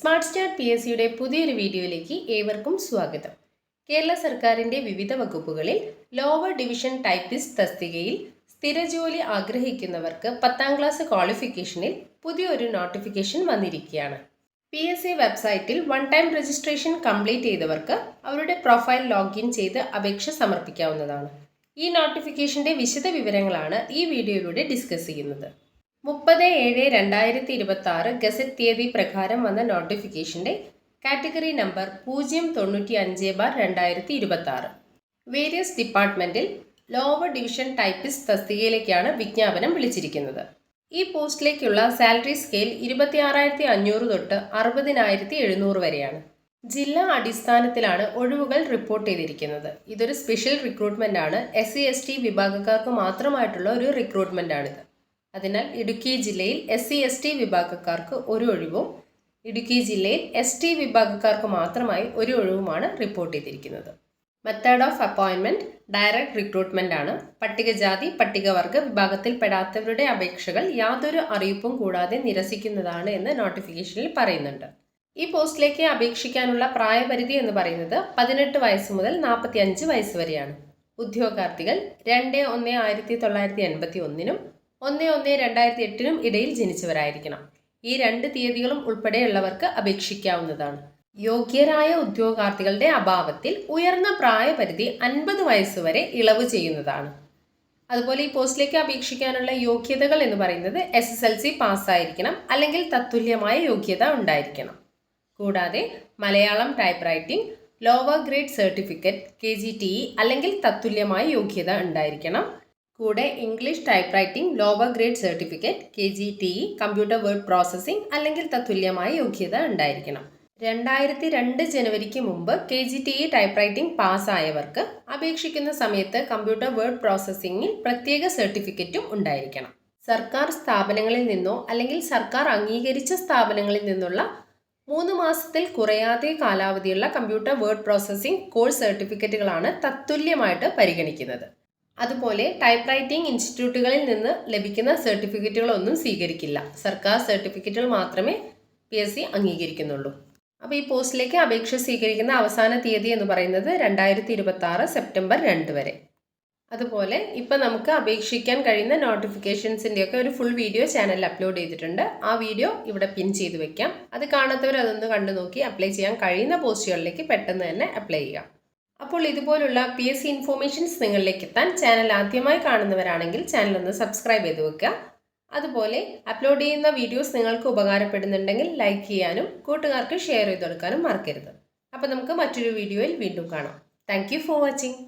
Smart start PSCയുടെ പുതിയൊരു വീഡിയോയിലേക്ക് ഏവർക്കും സ്വാഗതം. കേരള സർക്കാരിൻ്റെ വിവിധ വകുപ്പുകളിൽ ലോവർ ഡിവിഷൻ ടൈപ്പിസ്റ്റ് തസ്തികയിൽ സ്ഥിരജോലി ആഗ്രഹിക്കുന്നവർക്ക് 10ാം ക്ലാസ് ക്വാളിഫിക്കേഷനിൽ പുതിയൊരു നോട്ടിഫിക്കേഷൻ വന്നിരിക്കുകയാണ്. PSC വെബ്സൈറ്റിൽ വൺ ടൈം രജിസ്ട്രേഷൻ കംപ്ലീറ്റ് ചെയ്തവർക്ക് അവരുടെ പ്രൊഫൈൽ ലോഗിൻ ചെയ്ത് അപേക്ഷ സമർപ്പിക്കാവുന്നതാണ്. ഈ നോട്ടിഫിക്കേഷൻ്റെ വിശദ വിവരങ്ങളാണ് ഈ വീഡിയോയിലൂടെ ഡിസ്കസ് ചെയ്യുന്നത്. 30/7/2026 ഗസറ്റ് തീയതി പ്രകാരം വന്ന നോട്ടിഫിക്കേഷൻ്റെ കാറ്റഗറി നമ്പർ 095/2026. വേരിയസ് ഡിപ്പാർട്ട്മെൻറ്റിൽ ലോവർ ഡിവിഷൻ ടൈപ്പിസ്റ്റ് തസ്തികയിലേക്കാണ് വിജ്ഞാപനം വിളിച്ചിരിക്കുന്നത്. ഈ പോസ്റ്റിലേക്കുള്ള സാലറി സ്കെയിൽ 26,500 തൊട്ട് 60,700 വരെയാണ്. ജില്ലാ അടിസ്ഥാനത്തിലാണ് ഒഴിവുകൾ റിപ്പോർട്ട് ചെയ്തിരിക്കുന്നത്. ഇതൊരു സ്പെഷ്യൽ റിക്രൂട്ട്മെൻ്റ് ആണ്. SC/ST വിഭാഗക്കാർക്ക് മാത്രമായിട്ടുള്ള ഒരു റിക്രൂട്ട്മെൻ്റ് ആണിത്. അതിനാൽ ഇടുക്കി ജില്ലയിൽ SC/ST വിഭാഗക്കാർക്ക് ഒരു ഒഴിവും ഇടുക്കി ജില്ലയിൽ ST വിഭാഗക്കാർക്ക് മാത്രമായി ഒരു ഒഴിവുമാണ് റിപ്പോർട്ട് ചെയ്തിരിക്കുന്നത്. Method of appointment direct recruitment ആണ്. പട്ടികജാതി പട്ടികവർഗ വിഭാഗത്തിൽപ്പെടാത്തവരുടെ അപേക്ഷകൾ യാതൊരു അറിയിപ്പും കൂടാതെ നിരസിക്കുന്നതാണ് എന്ന് നോട്ടിഫിക്കേഷനിൽ പറയുന്നുണ്ട്. ഈ പോസ്റ്റിലേക്ക് അപേക്ഷിക്കാനുള്ള പ്രായപരിധി എന്ന് പറയുന്നത് 18 വയസ്സ് മുതൽ 45 വയസ്സ് വരെയാണ്. ഉദ്യോഗാർത്ഥികൾ 2/1/1981 1/1/2008 ഇടയിൽ ജനിച്ചവരായിരിക്കണം. ഈ 2 തീയതികളും ഉൾപ്പെടെയുള്ളവർക്ക് അപേക്ഷിക്കാവുന്നതാണ്. യോഗ്യരായ ഉദ്യോഗാർത്ഥികളുടെ അഭാവത്തിൽ ഉയർന്ന പ്രായപരിധി 50 വയസ്സ് വരെ ഇളവ് ചെയ്യുന്നതാണ്. അതുപോലെ ഈ പോസ്റ്റിലേക്ക് അപേക്ഷിക്കാനുള്ള യോഗ്യതകൾ എന്ന് പറയുന്നത് SSLC പാസ്സായിരിക്കണം, അല്ലെങ്കിൽ തത്തുല്യമായ യോഗ്യത ഉണ്ടായിരിക്കണം. കൂടാതെ Malayalam type writing lower grade certificate KGTE അല്ലെങ്കിൽ തത്തുല്യമായ യോഗ്യത ഉണ്ടായിരിക്കണം. കൂടെ English type writing lower grade certificate KGTE computer word processing അല്ലെങ്കിൽ തത്തുല്യമായ യോഗ്യത ഉണ്ടായിരിക്കണം. 2002 ജനുവരിക്ക് മുമ്പ് KGTE ടൈപ്പ് റൈറ്റിംഗ് പാസ്സായവർക്ക് അപേക്ഷിക്കുന്ന സമയത്ത് കമ്പ്യൂട്ടർ വേർഡ് പ്രോസസ്സിംഗിൽ പ്രത്യേക സർട്ടിഫിക്കറ്റും ഉണ്ടായിരിക്കണം. സർക്കാർ സ്ഥാപനങ്ങളിൽ നിന്നോ അല്ലെങ്കിൽ സർക്കാർ അംഗീകരിച്ച സ്ഥാപനങ്ങളിൽ നിന്നുള്ള 3 മാസത്തിൽ കുറയാതെ കാലാവധിയുള്ള കമ്പ്യൂട്ടർ വേർഡ് പ്രോസസ്സിംഗ് കോഴ്സ് സർട്ടിഫിക്കറ്റുകളാണ് തത്തുല്യമായിട്ട് പരിഗണിക്കുന്നത്. അതുപോലെ ടൈപ്പ് റൈറ്റിംഗ് ഇൻസ്റ്റിറ്റ്യൂട്ടുകളിൽ നിന്ന് ലഭിക്കുന്ന സർട്ടിഫിക്കറ്റുകളൊന്നും സ്വീകരിക്കില്ല. സർക്കാർ സർട്ടിഫിക്കറ്റുകൾ മാത്രമേ PSC അംഗീകരിക്കുന്നുള്ളൂ. അപ്പോൾ ഈ പോസ്റ്റിലേക്ക് അപേക്ഷ സ്വീകരിക്കുന്ന അവസാന തീയതി എന്ന് പറയുന്നത് 2026 സെപ്റ്റംബർ 2 വരെ. അതുപോലെ ഇപ്പം നമുക്ക് അപേക്ഷിക്കാൻ കഴിയുന്ന നോട്ടിഫിക്കേഷൻസിൻ്റെയൊക്കെ ഒരു ഫുൾ വീഡിയോ ചാനലിൽ അപ്ലോഡ് ചെയ്തിട്ടുണ്ട്. ആ വീഡിയോ ഇവിടെ പിൻ ചെയ്ത് വെക്കാം. അത് കാണാത്തവർ അതൊന്ന് കണ്ടു നോക്കി അപ്ലൈ ചെയ്യാൻ കഴിയുന്ന പോസ്റ്റുകളിലേക്ക് പെട്ടെന്ന് തന്നെ അപ്ലൈ ചെയ്യാം. അപ്പോൾ ഇതുപോലുള്ള PSC ഇൻഫോർമേഷൻസ് നിങ്ങളിലേക്ക് എത്താൻ ചാനൽ ആദ്യമായി കാണുന്നവരാണെങ്കിൽ ചാനൽ ഒന്ന് സബ്സ്ക്രൈബ് ചെയ്ത് വെക്കുക. അതുപോലെ അപ്ലോഡ് ചെയ്യുന്ന വീഡിയോസ് നിങ്ങൾക്ക് ഉപകാരപ്പെടുന്നുണ്ടെങ്കിൽ ലൈക്ക് ചെയ്യാനും കൂട്ടുകാർക്ക് ഷെയർ ചെയ്ത് കൊടുക്കാനും മറക്കരുത്. അപ്പോൾ നമുക്ക് മറ്റൊരു വീഡിയോയിൽ വീണ്ടും കാണാം. Thank you for watching.